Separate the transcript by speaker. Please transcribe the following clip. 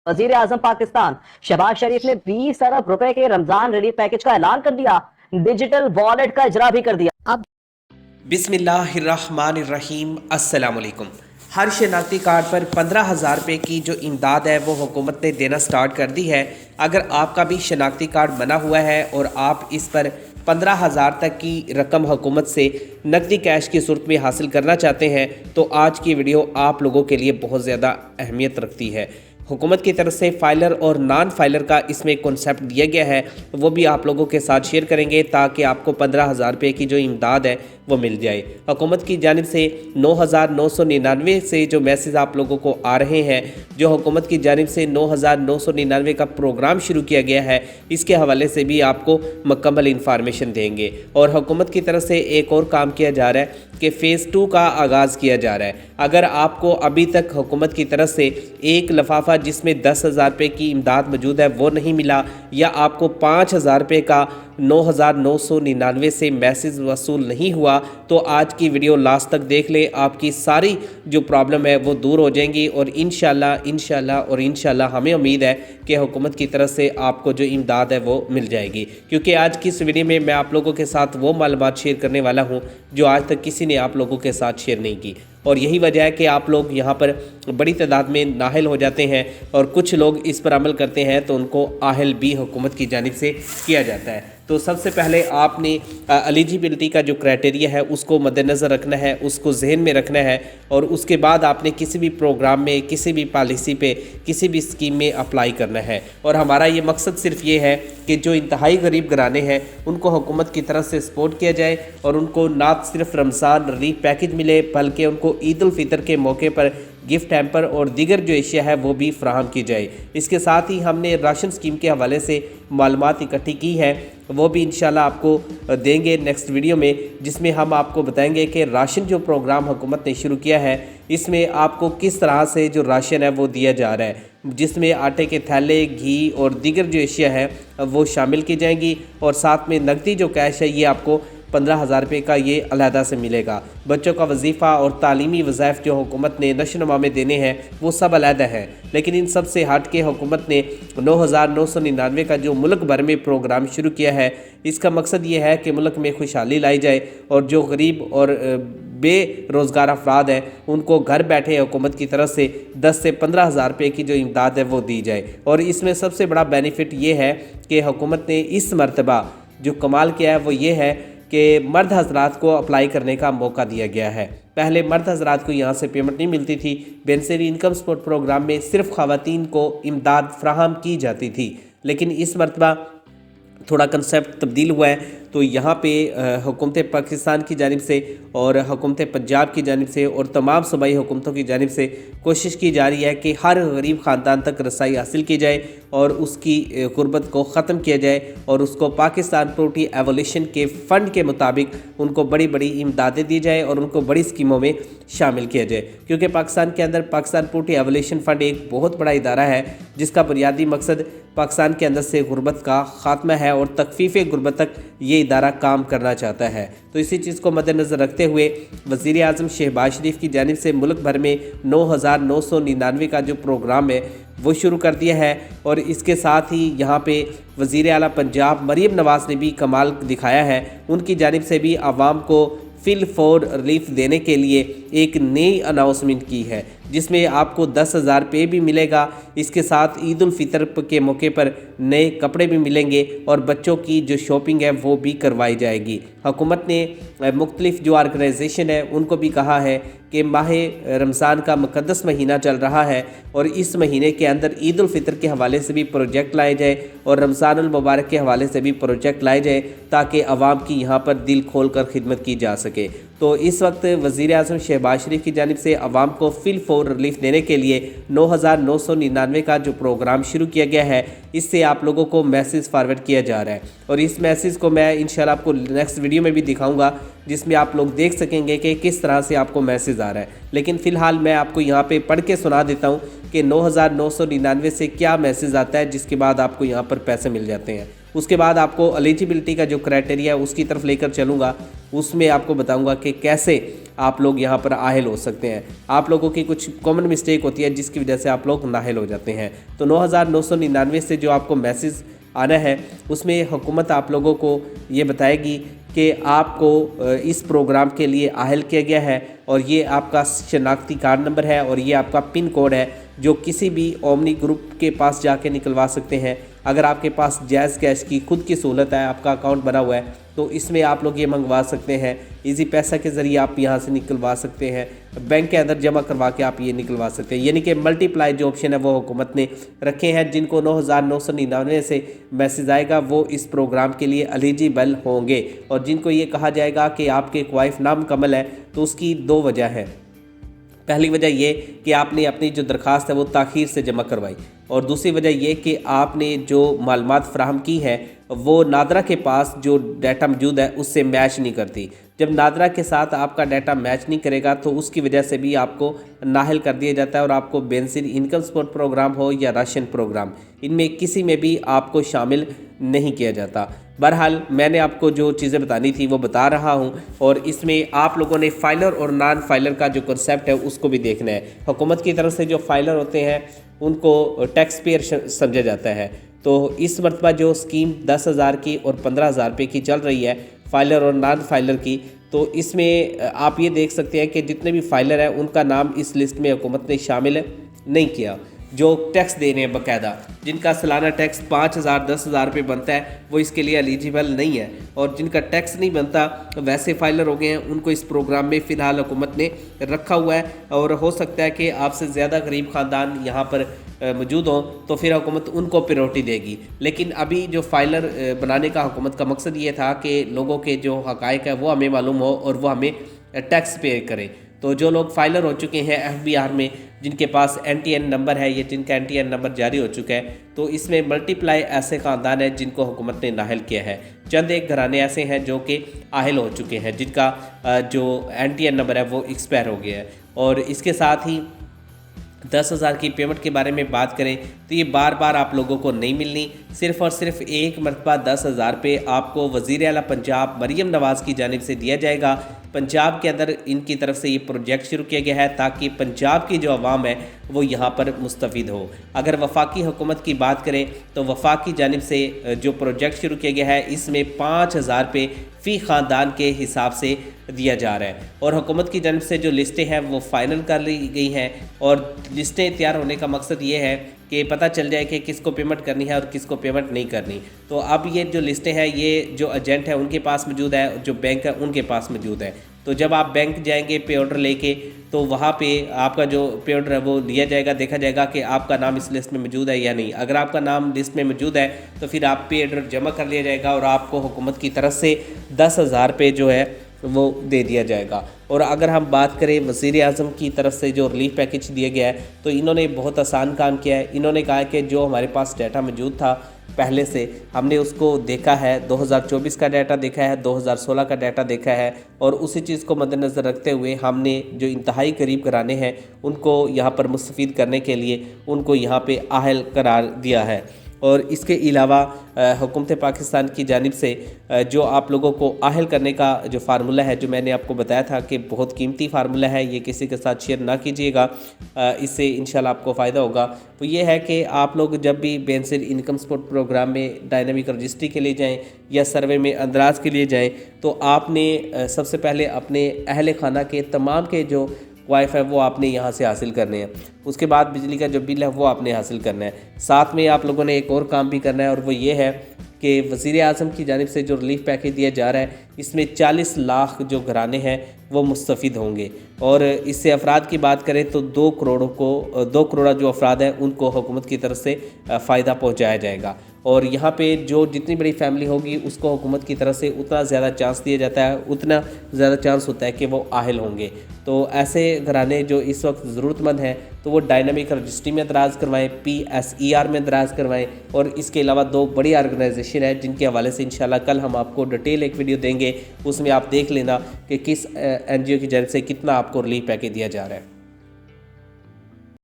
Speaker 1: वजीर आजम पाकिस्तान शहबाज शरीफ ने 20 अरब रुपए के रमजान रिलीफ पैकेज का ऐलान कर दिया। डिजिटल वॉलेट का इजरा भी कर दिया। अब
Speaker 2: बिस्मिल्लाहिर्रहमानिर्रहीम, अस्सलाम वालेकुम। हर शनाख्ती कार्ड पर 15,000 रुपये की जो इमदाद है वो हुकूमत ने देना स्टार्ट कर दी है। अगर आपका भी शनाख्ती कार्ड बना हुआ है और आप इस पर 15,000 तक की रकम हुकूमत से नकदी कैश की सूरत में हासिल करना चाहते हैं तो आज की वीडियो आप लोगों के लिए बहुत ज़्यादा अहमियत रखती है। हुकूमत की तरफ से फाइलर और नॉन फाइलर का इसमें कॉन्सेप्ट दिया गया है, वो भी आप लोगों के साथ शेयर करेंगे ताकि आपको 15,000 रुपये की जो इमदाद है वो मिल जाए। हुकूमत की जानिब से 9,999 से जो मैसेज आप लोगों को आ रहे हैं, जो हुकूमत की जानिब से 9,999 का प्रोग्राम शुरू किया गया है, इसके हवाले से भी आपको मुकम्मल इंफॉर्मेशन देंगे। और हुकूमत की तरफ से एक और काम किया जा रहा है कि फ़ेज़ 2 का आगाज़ किया जा रहा है। अगर आपको अभी तक हुकूमत की तरफ से एक लिफाफा जिसमें 10,000 रुपये की इमदाद मौजूद है वो नहीं मिला, या आपको 5,000 रुपये का 9,999 से मैसेज वसूल नहीं हुआ, तो आज की वीडियो लास्ट तक देख ले। आपकी सारी जो प्रॉब्लम है वो दूर हो जाएंगी और इंशाल्लाह हमें उम्मीद है कि हुकूमत की तरफ से आपको जो इमदाद है वो मिल जाएगी। क्योंकि आज की इस वीडियो में मैं आप लोगों के साथ वो मालूमात शेयर करने वाला हूँ जो आज तक किसी ने आप लोगों के साथ शेयर नहीं की। और यही वजह है कि आप लोग यहाँ पर बड़ी तादाद में नाहल हो जाते हैं और कुछ लोग इस पर अमल करते हैं तो उनको आहल भी हुकूमत की जानिब से किया जाता है। तो सबसे पहले आपने एलिजिबिलिटी का जो क्राइटेरिया है उसको मद्देनज़र रखना है, उसको जहन में रखना है, और उसके बाद आपने किसी भी प्रोग्राम में, किसी भी पॉलिसी पे, किसी भी स्कीम में अप्लाई करना है। और हमारा ये मकसद सिर्फ ये है कि जो इंतहाई गरीब घराने हैं उनको हुकूमत की तरफ से सपोर्ट किया जाए और उनको ना सिर्फ रमज़ान रिलीफ पैकेज मिले बल्कि उनको ईद उल फितर के मौके पर गिफ्ट हैम्पर और दीगर जो एशिया है वो भी फ्राहम की जाए। इसके साथ ही हमने राशन स्कीम के हवाले से मालूमात इकट्ठी की है, वो भी इंशाल्लाह आपको देंगे नेक्स्ट वीडियो में, जिसमें हम आपको बताएंगे कि राशन जो प्रोग्राम हुकूमत ने शुरू किया है इसमें आपको किस तरह से जो राशन है वो दिया जा रहा है, जिसमें आटे के थैले, घी और दीगर जो एशिया है वो शामिल की जाएंगी। और साथ में नकदी जो कैश है ये आपको 15,000 रुपये का ये अलहदा से मिलेगा। बच्चों का वजीफ़ा और तालीमी वज़ाइफ जो हुकूमत ने नशोनुमा में देने हैं वो सब अलहदा हैं, लेकिन इन सब से हट के हुकूमत ने 9,999 का जो मुल्क भर में प्रोग्राम शुरू किया है, इसका मकसद ये है कि मुल्क में खुशहाली लाई जाए और जो गरीब और बेरोज़गार अफराद हैं उनको घर बैठे हुकूमत की तरफ से 10 से 15,000 रुपये की जो इमदाद है वो दी जाए। और इसमें सबसे बड़ा बेनिफिट ये है कि हुकूमत ने इस मरतबा जो कमाल किया है वो ये है कि मर्द हजरात को अप्लाई करने का मौका दिया गया है। पहले मर्द हजरात को यहाँ से पेमेंट नहीं मिलती थी, बेनिफिशियरी इनकम सपोर्ट प्रोग्राम में सिर्फ ख़वातीन को इमदाद फ्राहम की जाती थी, लेकिन इस मरतबा थोड़ा कंसेप्ट तब्दील हुआ है। तो यहाँ पे हुकूमत पाकिस्तान की जानिब से और हुकूमत पंजाब की जानिब से और तमाम सूबाई हुकूमतों की जानिब से कोशिश की जा रही है कि हर गरीब ख़ानदान तक रसाई हासिल की जाए और उसकी गुर्बत को ख़त्म किया जाए और उसको पाकिस्तान पोवर्टी एवोल्यूशन के फ़ंड के मुताबिक उनको बड़ी बड़ी इमदादें दी जाए और उनको बड़ी स्कीमों में शामिल किया जाए। क्योंकि पाकिस्तान के अंदर पाकिस्तान पोवर्टी एवोल्यूशन फ़ंड एक बहुत बड़ा इदारा है जिसका बुनियादी मकसद पाकिस्तान के अंदर से गुर्बत का ख़ात्मा है और तकफ़ीफ़ गुर्बत तक ये इदारा काम करना चाहता है। तो इसी चीज़ को मद्देनज़र रखते हुए वज़ीर आज़म शहबाज शरीफ की जानिब से मुल्क भर में 9,999 का जो प्रोग्राम है वो शुरू कर दिया है। और इसके साथ ही यहाँ पे वज़ीर आला पंजाब मरीम नवाज़ ने भी कमाल दिखाया है, उनकी जानिब से भी आवाम को फिल फॉर रिलीफ देने के लिए एक नई अनाउंसमेंट की है जिसमें आपको 10,000 रुपये भी मिलेगा। इसके साथ ईद उल फितर के मौके पर नए कपड़े भी मिलेंगे और बच्चों की जो शॉपिंग है वो भी करवाई जाएगी। हुकूमत ने मुख्तलिफ जो ऑर्गेनाइजेशन है उनको भी कहा है कि माह रमज़ान का मुक़द्दस महीना चल रहा है और इस महीने के अंदर ईद उल फितर के हवाले से भी प्रोजेक्ट लाए जाए और रमज़ानुल मुबारक के हवाले से भी प्रोजेक्ट लाए जाए ताकि आवाम की यहाँ पर दिल खोल कर खिदमत की जा सके। तो इस वक्त वज़ीर आज़म शहबाज शरीफ की जानिब से आवाम को फिल फॉर रिलीफ देने के लिए 9,999 का जो प्रोग्राम शुरू किया गया है, इससे आप लोगों को मैसेज फॉरवर्ड किया जा रहा है और इस मैसेज को मैं इंशाल्लाह आपको नेक्स्ट वीडियो में भी दिखाऊंगा जिसमें आप लोग देख सकेंगे कि किस तरह से आपको मैसेज आ रहा है। लेकिन फ़िलहाल मैं आपको यहाँ पे पढ़ के सुना देता हूँ कि 9,999 से क्या मैसेज आता है जिसके बाद आपको यहाँ पर पैसे मिल जाते हैं। उसके बाद आपको एलिजिबिलिटी का जो क्राइटेरिया है उसकी तरफ लेकर चलूँगा, उसमें आपको बताऊँगा कि कैसे आप लोग यहाँ पर आहल हो सकते हैं। आप लोगों की कुछ कॉमन मिस्टेक होती है जिसकी वजह से आप लोग नाअहल हो जाते हैं। तो 9,999 से जो आपको मैसेज आना है उसमें हुकूमत आप लोगों को ये बताएगी कि आपको इस प्रोग्राम के लिए आहल किया गया है और ये आपका शनाख्ती कार्ड नंबर है और ये आपका पिन कोड है जो किसी भी ओमनी ग्रुप के पास जाके निकलवा सकते हैं। अगर आपके पास जैज़ कैश की खुद की सहूलत है, आपका अकाउंट बना हुआ है, तो इसमें आप लोग ये मंगवा सकते हैं। इजी पैसा के ज़रिए आप यहाँ से निकलवा सकते हैं, बैंक के अंदर जमा करवा के आप ये निकलवा सकते हैं। यानी कि मल्टीप्लाई जो ऑप्शन है वो हुकूमत ने रखे हैं। जिनको 9,999 से मैसेज आएगा वो इस प्रोग्राम के लिए एलिजिबल होंगे। और जिनको ये कहा जाएगा कि आपके वाइफ नामुकम्मल है, तो उसकी 2 वजह है। पहली वजह ये कि आपने अपनी जो दरख्वास्त है वो ताख़ीर से जमा करवाई, और दूसरी वजह ये कि आपने जो मालूमात फ़राहम की है वो नादरा के पास जो डाटा मौजूद है उससे मैच नहीं करती। जब नादरा के साथ आपका डाटा मैच नहीं करेगा तो उसकी वजह से भी आपको नाअहल कर दिया जाता है और आपको बेनज़ीर इनकम सपोर्ट प्रोग्राम हो या राशन प्रोग्राम, इनमें किसी में भी आपको शामिल नहीं किया जाता। बहरहाल मैंने आपको जो चीज़ें बतानी थी वो बता रहा हूँ, और इसमें आप लोगों ने फाइलर और नॉन फाइलर का जो कॉन्सेप्ट है उसको भी देखना है। हुकूमत की तरफ से जो फाइलर होते हैं उनको टैक्स पेयर समझा जाता है। तो इस मरतबा जो स्कीम 10,000 की और 15,000 रुपये की चल रही है फाइलर और नॉन फाइलर की, तो इसमें आप ये देख सकते हैं कि जितने भी फाइलर हैं उनका नाम इस लिस्ट में हुकूमत ने शामिल नहीं किया। जो टैक्स दे रहे हैं बाकायदा, जिनका सालाना टैक्स 5,000 10,000 रुपये बनता है, वो इसके लिए एलिजिबल नहीं है। और जिनका टैक्स नहीं बनता वैसे फाइलर हो गए हैं, उनको इस प्रोग्राम में फ़िलहाल हुकूमत ने रखा हुआ है। और हो सकता है कि आपसे ज़्यादा गरीब ख़ानदान यहाँ पर मौजूद हों तो फिर हुकूमत उनको प्रायोरिटी देगी। लेकिन अभी जो फाइलर बनाने का हुकूमत का मकसद ये था कि लोगों के जो हक़ाइक़ है वो हमें मालूम हो और वो हमें टैक्स पे करें। तो जो लोग फाइलर हो चुके हैं FBR में, जिनके पास NTN नंबर है या जिनका NTN नंबर जारी हो चुका है, तो इसमें मल्टीप्लाई ऐसे ख़ानदान हैं जिनको हुकूमत ने नाअहल किया है। चंद एक घराने ऐसे हैं जो कि आहल हो चुके हैं, जिनका जो NTN नंबर है वो एक्सपायर हो गया है। और इसके साथ ही 10,000 की पेमेंट के बारे में बात करें तो ये बार बार आप लोगों को नहीं मिलनी। सिर्फ़ और सिर्फ एक मरतबा 10,000 रुपये आपको वज़ीर आला पंजाब मरीम नवाज़ की जानिब से दिया जाएगा। पंजाब के अंदर इनकी तरफ से ये प्रोजेक्ट शुरू किया गया है ताकि पंजाब की जो आवाम है वो यहाँ पर मुस्तफ़ीद हो। अगर वफाकी हुकूमत की बात करें तो वफाकी जानिब से जो प्रोजेक्ट शुरू किया गया है इसमें 5,000 रुपये फ़ी ख़ानदान के हिसाब से दिया जा रहा है। और हुकूमत की जानिब से जो लिस्टें हैं वो फ़ाइनल कर ली गई हैं, और लिस्टें तैयार होने का मकसद ये है कि पता चल जाए कि किसको पेमेंट करनी है और किसको पेमेंट नहीं करनी। तो अब ये जो लिस्टें हैं ये जो एजेंट है उनके पास मौजूद है, जो बैंक है उनके पास मौजूद है। तो जब आप बैंक जाएंगे पे ऑर्डर लेके, तो वहाँ पे आपका जो पे ऑर्डर है वो लिया जाएगा, देखा जाएगा कि आपका नाम इस लिस्ट में मौजूद है या नहीं। अगर आपका नाम लिस्ट में मौजूद है तो फिर आप पे ऑर्डर जमा कर लिया जाएगा और आपको हुकूमत की तरफ से 10,000 रुपये जो है वो दे दिया जाएगा। और अगर हम बात करें वज़ीर आज़म की तरफ से जो रिलीफ पैकेज दिया गया है, तो इन्होंने बहुत आसान काम किया है। इन्होंने कहा कि जो हमारे पास डाटा मौजूद था पहले से, हमने उसको देखा है, 2024 का डाटा देखा है, 2016 का डाटा देखा है, और उसी चीज़ को मद्देनज़र रखते हुए हमने जो इंतहाई करीब कराने हैं उनको यहाँ पर मुस्तफ़ीद करने के लिए उनको यहाँ पे आहल करार दिया है। और इसके अलावा हुकूमत पाकिस्तान की जानिब से जो आप लोगों को आहल करने का जो फार्मूला है, जो मैंने आपको बताया था कि बहुत कीमती फार्मूला है, ये किसी के साथ शेयर ना कीजिएगा, इससे इंशाल्लाह आपको फ़ायदा होगा। तो ये है कि आप लोग जब भी बेनज़ीर इनकम सपोर्ट प्रोग्राम में डायनामिक रजिस्ट्री के लिए जाएँ या सर्वे में अंदराज के लिए जाएँ, तो आपने सबसे पहले अपने अहल खाना के तमाम के जो वाईफाई वो आपने यहाँ से हासिल करने हैं। उसके बाद बिजली का जो बिल है वो आपने हासिल करना है। साथ में आप लोगों ने एक और काम भी करना है, और वो ये है कि वज़ीर आज़म की जानिब से जो रिलीफ पैकेज दिया जा रहा है इसमें 40 लाख जो घराने हैं वो मुस्तफ़ीद होंगे। और इससे अफराद की बात करें तो 2 करोड़ जो अफराद हैं उनको हुकूमत की तरफ से फ़ायदा पहुँचाया जाएगा। और यहाँ पे जो जितनी बड़ी फैमिली होगी उसको हुकूमत की तरफ से उतना ज़्यादा चांस दिया जाता है, उतना ज़्यादा चांस होता है कि वो आहल होंगे। तो ऐसे घराने जो इस वक्त ज़रूरतमंद हैं तो वो डायनामिक रजिस्ट्री में दराज करवाएं, PSER में दराज करवाएं। और इसके अलावा 2 बड़ी ऑर्गेनाइजेशन है जिनके हवाले से इंशाल्लाह कल हम आपको डिटेल एक वीडियो देंगे, उसमें आप देख लेना कि किस NGO की जानिब से कितना आपको रिलीफ पैकेज दिया जा रहा है।